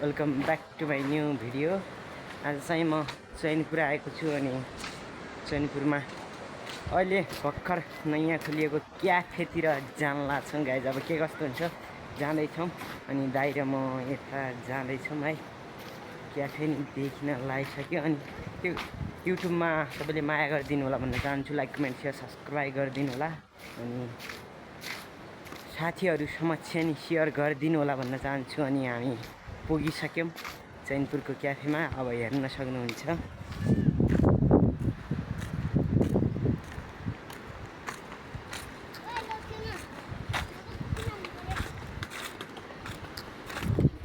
Welcome back to my new video. आज चाहिँ म चैनपुर आएको छु अनि चैनपुरमा अहिले भर्खर नयाँ खोलिएको क्याफेतिर जान लाग्छौँ गाइज। अब के कस्तो हुन्छ जाँदैछौँ अनि दाइ र म यता जाँदैछौँ है। क्याफे नि देखिन लागिसक्यो अनि त्यो युट्युबमा सबैले माया गरिदिनु होला भन्न चाहन्छु। लाइक कमेन्ट सेयर सब्सक्राइब गरिदिनु होला अनि साथीहरू समक्ष नि सेयर गरिदिनु होला भन्न चाहन्छु। अनि हामी पुगिसक्यौँ चैनपुरको क्याफेमा, अब हेर्न सक्नुहुन्छ।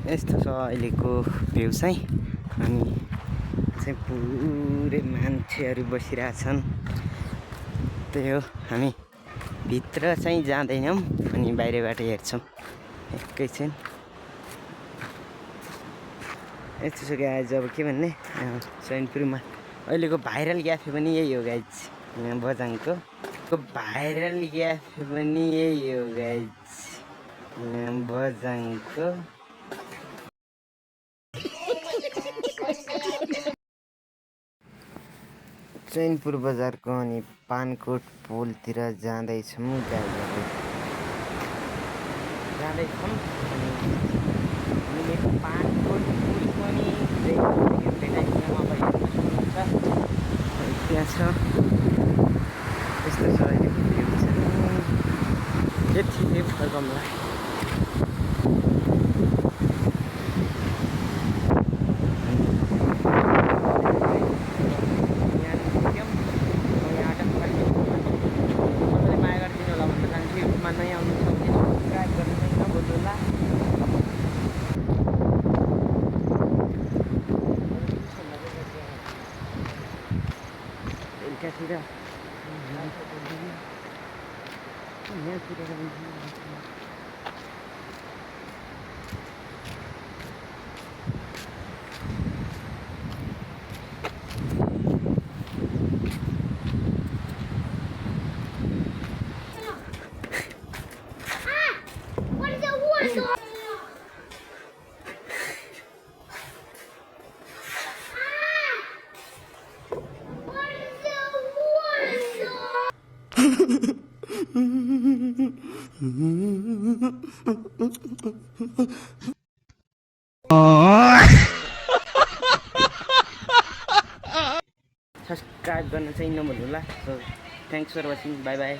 यस्तो छ अहिलेको भ्यू चाहिँ। अनि चाहिँ पुरै मान्छेहरू बसिरहेछन्, त्यही हो। हामी भित्र चाहिँ जाँदैनौँ अनि बाहिरबाट हेर्छौँ एकैछिन। यस्तो छ गाइज, अब के भन्ने, चैनपुरमा अहिलेको भाइरल क्याफे पनि यही हो गाइज। यहाँ बझाङको भाइरल क्याफे पनि यही हो गाइज, यहाँ बझाङको। चैनपुर बजारको अनि पानकोट पुलतिर जाँदैछौँ गाइजहरू, जाँदैछौँ। अनि पानकोट पुल पनि भेटाइदिनमा भइरहेको छ, त्यहाँ छ। यस्तो छ अहिलेको भ्यू चाहिँ। यति नै फर्कौँला। सब्सक्राइब गर्न चाहिँ नभुल्नु होला। So thanks for watching, bye by.